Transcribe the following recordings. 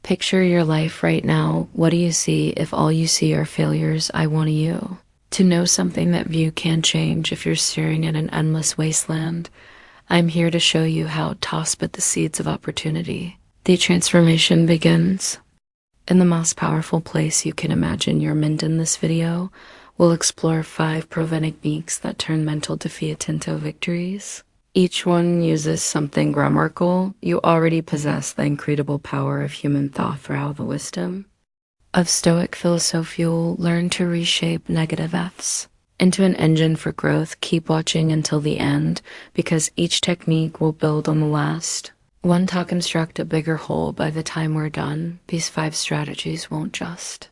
Picture your life right now. What do you see if all you see are failures? I want you to know something that view can change if you're staring at an endless wasteland. I'm here to show you how toss but the seeds of opportunity. The transformation begins. In the most powerful place you can imagine your mind in this video, we'll explore 5 proven techniques that turn mental defeat into victories. Each one uses something grammatical. You already possess the incredible power of human thought throughout the wisdom of Stoic philosophy. You'll learn to reshape negative F's into an engine for growth. Keep watching until the end, because each technique will build on the last. One to construct a bigger whole by the time we're done. These 5 strategies won't just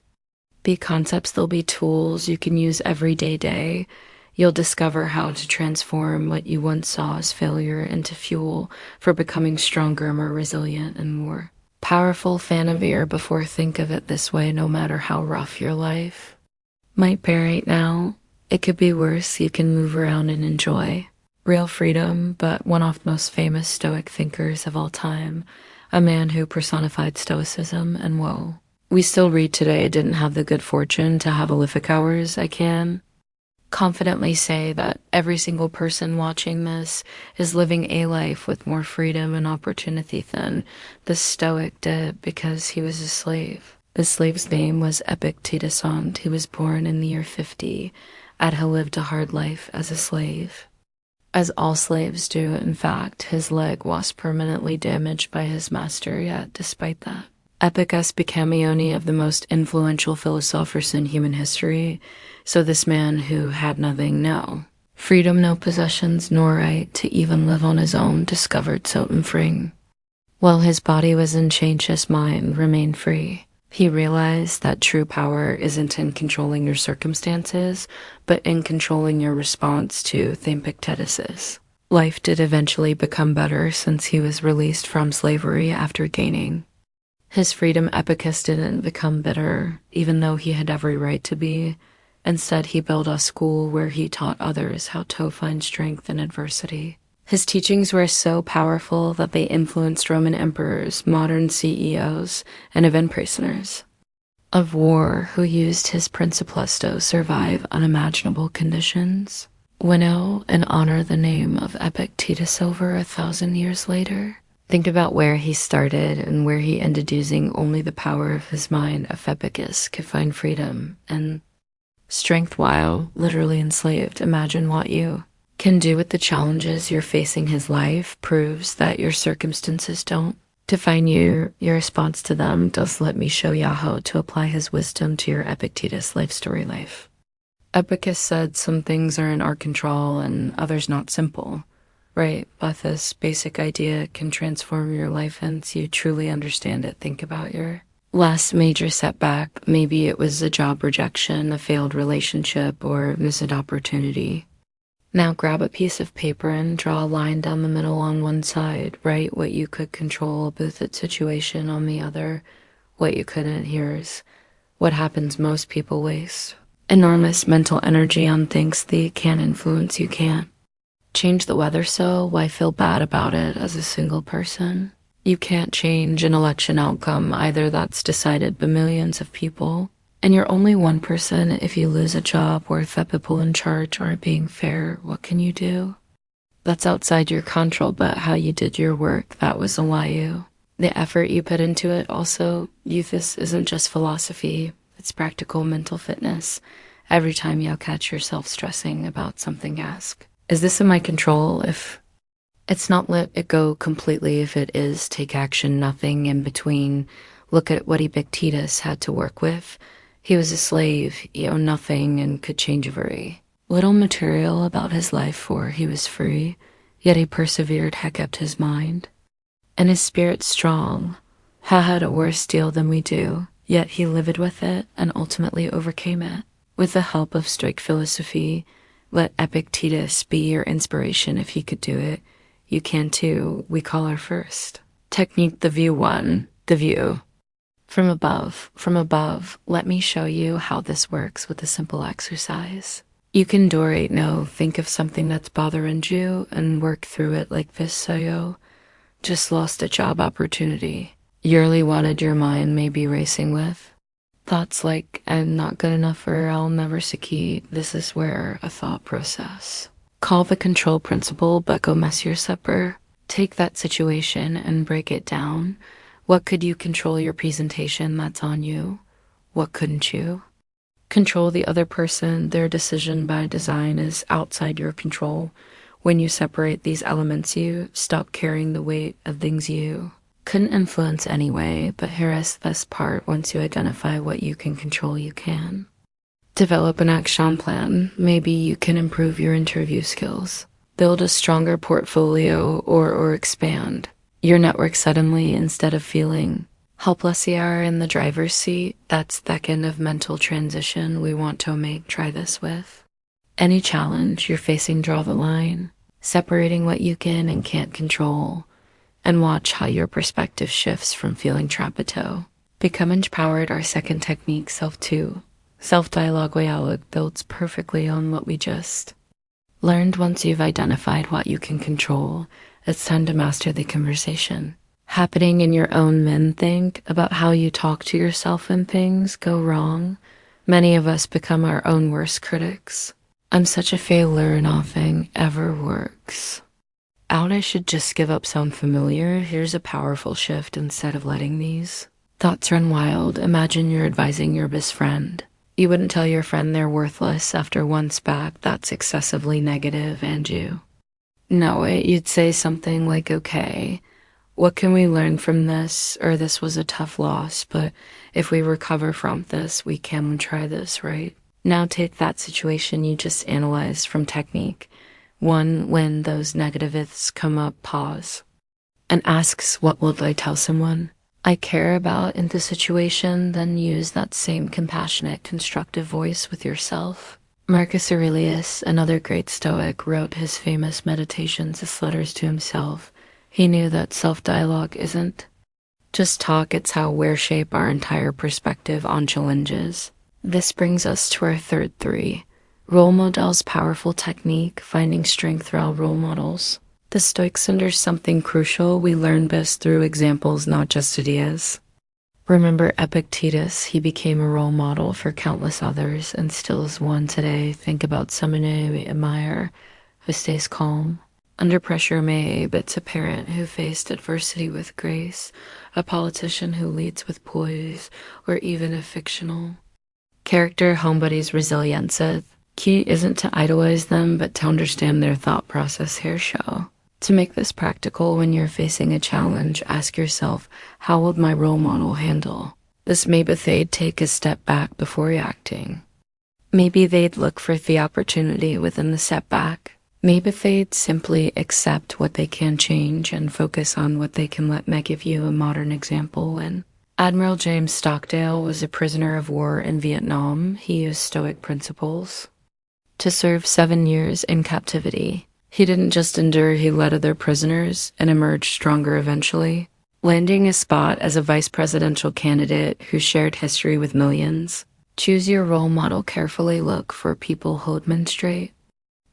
be concepts, they'll be tools you can use every day. You'll discover how to transform what you once saw as failure into fuel for becoming stronger, more resilient, and more powerful. Fan of ear before think of it this way: no matter how rough your life might be right now, it could be worse. You can move around and enjoy real freedom. But one of the most famous Stoic thinkers of all time, a man who personified Stoicism, and whoa, we still read today, didn't have the good fortune to have Olympic hours. I can confidently say that every single person watching this is living a life with more freedom and opportunity than the Stoic did, because he was a slave. The slave's name was Epictetus. He was born in the year 50 and had lived a hard life as a slave. As all slaves do, in fact, his leg was permanently damaged by his master, yet despite that, Epictetus became one of the most influential philosophers in human history. So this man who had nothing, no freedom, no possessions, nor right to even live on his own, discovered something freeing. While his body was enchained, his mind remained free. He realized that true power isn't in controlling your circumstances, but in controlling your response to the Epictetus's. Life did eventually become better since he was released from slavery after gaining his freedom. Epictetus didn't become bitter, even though he had every right to be. Instead, he built a school where he taught others how to find strength in adversity. His teachings were so powerful that they influenced Roman emperors, modern CEOs, and even prisoners of war who used his principles to survive unimaginable conditions. Winnow and honor the name of Epictetus over 1,000 years later. Think about where he started and where he ended, using only the power of his mind. If Epictetus could find freedom and strength while literally enslaved, imagine what you can do with the challenges you're facing. His life proves that your circumstances don't define you. Your response to them does. Let me show you how to apply his wisdom to your Epictetus life story. Epictetus said some things are in our control and others not. Simple, right? But this basic idea can transform your life once you truly understand it. Think about your last major setback. Maybe it was a job rejection, a failed relationship, or missed opportunity. Now grab a piece of paper and draw a line down the middle on one side. Write what you could control about the situation on the other. What you couldn't. Here's what happens: most people waste enormous mental energy on things they can't influence. You can't change the weather, so why feel bad about it as a single person? You can't change an election outcome either. That's decided by millions of people. And you're only one person. If you lose a job or if the people in charge aren't being fair, what can you do? That's outside your control, but how you did your work, that was a lie. You. The effort you put into it also. This isn't just philosophy, it's practical mental fitness. Every time you catch yourself stressing about something, ask, is this in my control? If it's not, let it go completely. If it is, take action. Nothing in between. Look at what Epictetus had to work with. He was a slave, he owned nothing, and could change very little material about his life, for he was free. Yet he persevered, had kept his mind and his spirit strong. Had a worse deal than we do, yet he lived with it and ultimately overcame it. With the help of Stoic philosophy, let Epictetus be your inspiration. If he could do it, you can too. We call our first technique the view one, the view. From above, let me show you how this works with a simple exercise. You can do right now. Think of something that's bothering you and work through it like this. So you just lost a job opportunity. yearly wanted your mind may be racing with. Thoughts like, I'm not good enough or I'll never succeed. This is where a thought process. Call the control principle, but go mess your supper. Take that situation and break it down. What could you control your presentation that's on you? What couldn't you? Control the other person. Their decision by design is outside your control. When you separate these elements, you stop carrying the weight of things you couldn't influence anyway, but here is this part. Once you identify what you can control, you can. Develop an action plan. Maybe you can improve your interview skills. Build a stronger portfolio or expand your network suddenly instead of feeling helpless. You are in the driver's seat. That's that kind of mental transition we want to make. Try this with any challenge you're facing. Draw the line, separating what you can and can't control, and watch how your perspective shifts from feeling trapped. Become empowered. Our second technique, self-dialogue builds perfectly on what we just learned. Once you've identified what you can control, it's time to master the conversation happening in your own mind. Think about how you talk to yourself when things go wrong. Many of us become our own worst critics. I'm such a failure, nothing ever works out. I should just give up. Sound familiar? Here's a powerful shift. Instead of letting these thoughts run wild, imagine you're advising your best friend. You wouldn't tell your friend they're worthless after one spat. That's excessively negative, and you know it. You'd say something like, okay, what can we learn from this? Or this was a tough loss, but if we recover from this, we can try this, right? Now take that situation you just analyzed from technique one. When those negatives come up, pause and asks, what would I tell someone I care about in the situation? Then use that same compassionate, constructive voice with yourself. Marcus Aurelius, another great Stoic, wrote his famous meditations as letters to himself. He knew that self-dialogue isn't just talk, it's how we shape our entire perspective on challenges. This brings us to our third three. Role models. Powerful technique, finding strength through our role models. The Stoics understood something crucial. We learn best through examples, not just ideas. Remember Epictetus? He became a role model for countless others and still is one today. Think about someone we admire who stays calm under pressure. Maybe it's a parent who faced adversity with grace, a politician who leads with poise, or even a fictional character. Homebody's resilience. Key isn't to idolize them, but to understand their thought process. Here show. To make this practical, when you're facing a challenge, ask yourself, how would my role model handle this? Maybe they'd take a step back before reacting. Maybe they'd look for the opportunity within the setback. Maybe they'd simply accept what they can change and focus on what they can let. Me give you a modern example. When Admiral James Stockdale was a prisoner of war in Vietnam, he used Stoic principles to serve 7 years in captivity. He didn't just endure, he led other prisoners and emerged stronger eventually, landing a spot as a vice presidential candidate who shared history with millions. Choose your role model carefully. Look for people who demonstrate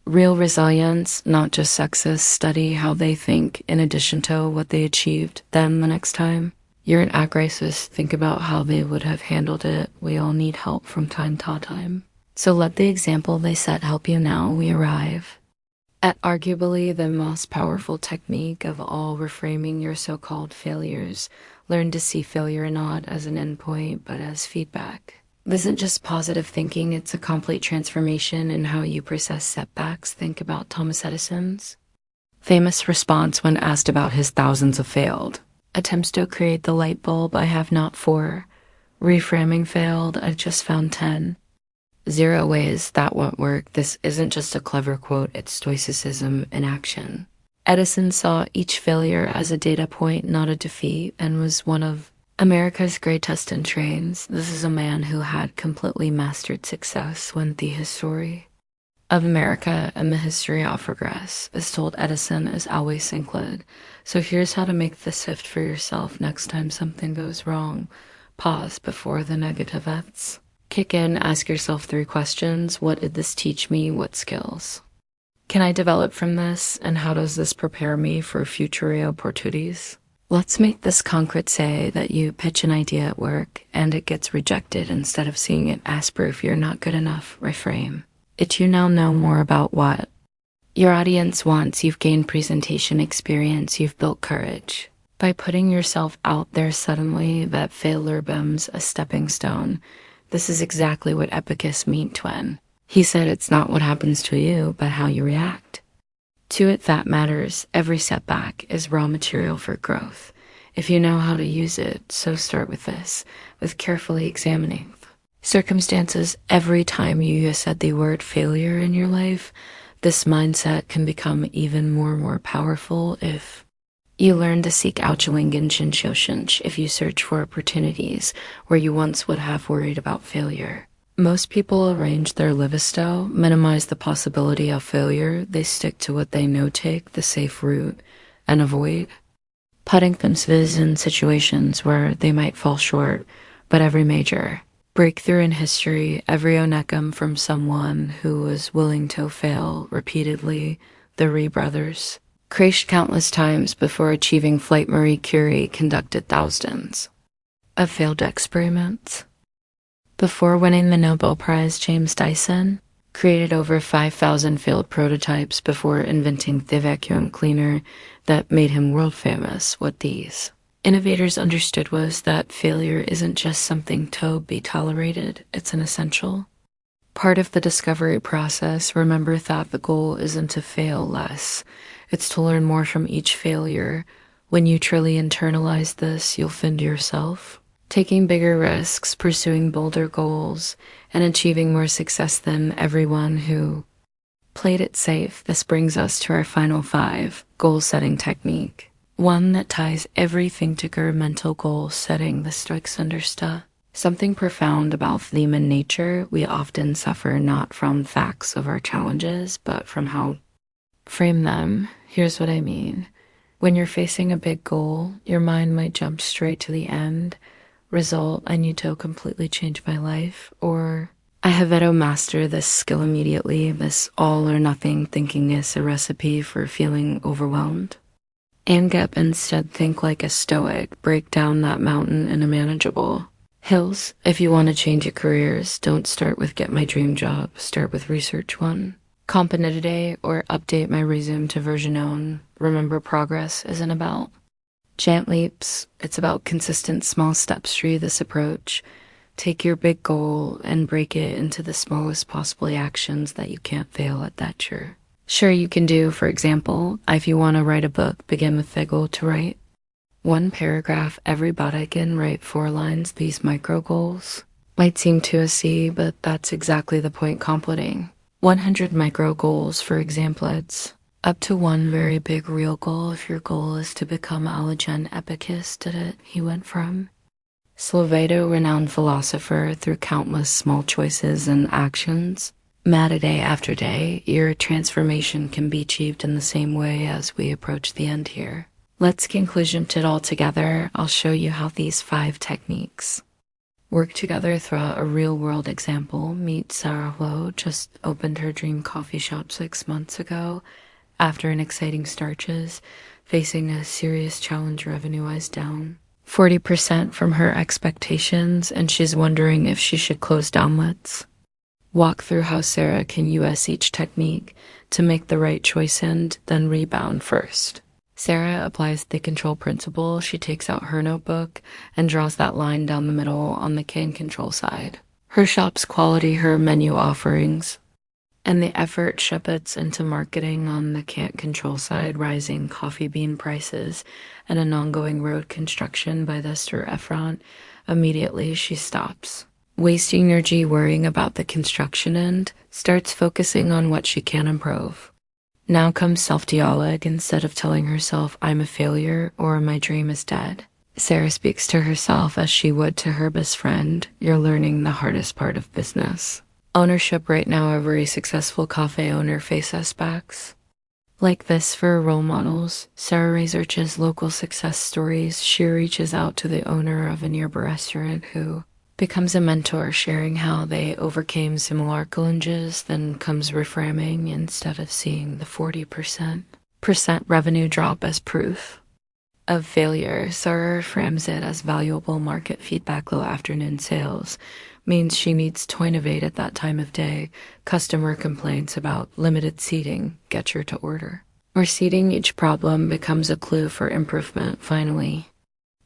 real resilience, not just success. Study how they think in addition to what they achieved. Then the next time you're in a crisis, think about how they would have handled it. We all need help from time to time. So let the example they set help you. Now we arrive at arguably the most powerful technique of all, reframing your so-called failures. Learn to see failure not as an endpoint, but as feedback. This isn't just positive thinking, it's a complete transformation in how you process setbacks. Think about Thomas Edison's famous response when asked about his thousands of failed attempts to create the light bulb. I have not 4. Reframing failed, I just found 10. 0 ways that won't work. This isn't just a clever quote, it's Stoicism in action. Edison saw each failure as a data point, not a defeat, and was one of America's greatest in trains. This is a man who had completely mastered success. When the history of America and the history of progress is told, Edison is always included. So here's how to make the shift for yourself. Next time something goes wrong, pause before the negative thoughts kick in. Ask yourself 3 questions. What did this teach me? What skills can I develop from this? And how does this prepare me for future opportunities? Let's make this concrete. Say that you pitch an idea at work and it gets rejected. Instead of seeing it as proof you're not good enough, reframe it. You now know more about what your audience wants. You've gained presentation experience. You've built courage. By putting yourself out there, suddenly that failure becomes a stepping stone. This is exactly what Epicus meant when he said it's not what happens to you, but how you react to it that matters. Every setback is raw material for growth if you know how to use it. So start with this, with carefully examining circumstances. Every time you said the word failure in your life, this mindset can become even more powerful if you learn to seek out if you search for opportunities where you once would have worried about failure. Most people arrange their lifestyle, minimize the possibility of failure. They stick to what they know, take the safe route, and avoid putting themselves in situations where they might fall short. But every major breakthrough in history, every onecum from someone who was willing to fail repeatedly. The Ree brothers crashed countless times before achieving flight. Marie Curie conducted thousands of failed experiments before winning the Nobel Prize. James Dyson created over 5,000 failed prototypes before inventing the vacuum cleaner that made him world famous. What these innovators understood was that failure isn't just something to be tolerated, it's an essential part of the discovery process. Remember that the goal isn't to fail less, it's to learn more from each failure. When you truly internalize this, you'll find yourself taking bigger risks, pursuing bolder goals, and achieving more success than everyone who played it safe. This brings us to our final 5 goal setting technique. One that ties everything together: mental goal setting. The Stoics understood something profound about human nature. We often suffer not from facts of our challenges, but from how frame them. Here's what I mean. When you're facing a big goal, your mind might jump straight to the end result. I need to completely change my life, or I have to master this skill immediately. This all or nothing thinking is a recipe for feeling overwhelmed. And get instead, think like a Stoic. Break down that mountain into manageable hills. If you want to change your careers, don't start with get my dream job. Start with research one component a day, or update my resume to version on. Remember, progress isn't about giant leaps. It's about consistent small steps. Through this approach, take your big goal and break it into the smallest possible actions that you can't fail at. That sure you can do. For example, if you want to write a book, begin with the goal to write 1 paragraph. Everybody can write 4 lines. These micro goals might seem too easy, but that's exactly the point. Completing 100 micro goals, for example, it's up to 1 very big real goal. If your goal is to become Allergen, Epicus did it. He went from Slovato, renowned philosopher, through countless small choices and actions. Day after day, your transformation can be achieved in the same way as we approach the end here. Let's conclusion it all together. I'll show you how these 5 techniques work together through a real-world example. Meet Sarah, who just opened her dream coffee shop 6 months ago. After an exciting start, is facing a serious challenge. Revenue-wise down 40% from her expectations, and she's wondering if she should close down. Let's walk through how Sarah can use each technique to make the right choice and then rebound. First, Sarah applies the control principle. She takes out her notebook and draws that line down the middle on the can control side. Her shop's quality, her menu offerings, and the effort she puts into marketing on the can't control side. Rising coffee bean prices and an ongoing road construction by the restaurant. Immediately she stops wasting energy worrying about the construction and starts focusing on what she can improve. Now comes self-dialogue. Instead of telling herself I'm a failure or my dream is dead, Sarah speaks to herself as she would to her best friend. You're learning the hardest part of business ownership right now. Every successful cafe owner faces setbacks like this. For role models, Sarah researches local success stories. She reaches out to the owner of a nearby restaurant who becomes a mentor, sharing how they overcame similar challenges. Then comes reframing. Instead of seeing the 40% revenue drop as proof of failure. Sarah frames it as valuable market feedback. Low afternoon sales means she needs to innovate at that time of day. Customer complaints about limited seating get her to order. Or seating each problem becomes a clue for improvement. Finally,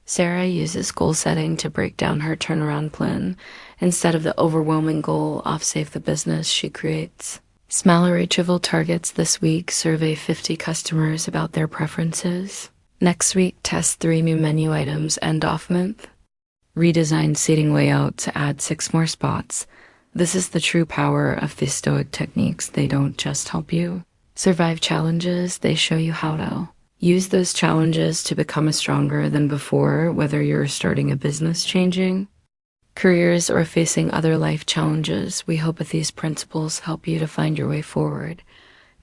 Sarah uses goal setting to break down her turnaround plan. Instead of the overwhelming goal of save the business, she creates smaller reachable targets. This week, survey 50 customers about their preferences. Next week, test 3 new menu items. End off month, redesign seating layout to add 6 more spots. This is the true power of the Stoic techniques. They don't just help you survive challenges, they show you how to use those challenges to become stronger than before, whether you're starting a business, changing careers, or facing other life challenges. We hope that these principles help you to find your way forward.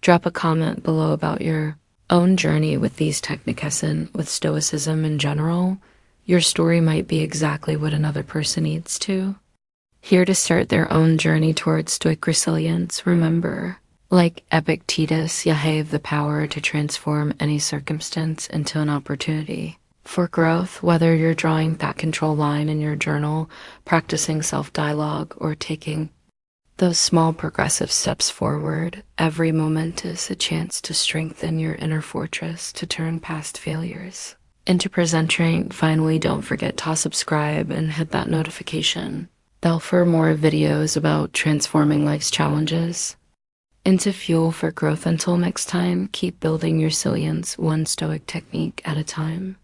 Drop a comment below about your own journey with these techniques and with Stoicism in general. Your story might be exactly what another person needs to hear to start their own journey towards Stoic resilience. Remember, like Epictetus, you have the power to transform any circumstance into an opportunity for growth. Whether you're drawing that control line in your journal, practicing self-dialogue, or taking those small progressive steps forward, every moment is a chance to strengthen your inner fortress, to turn past failures into present strength. Finally, don't forget to subscribe and hit that notification bell for more videos about transforming life's challenges into fuel for growth. Until next time, keep building your resilience one Stoic technique at a time.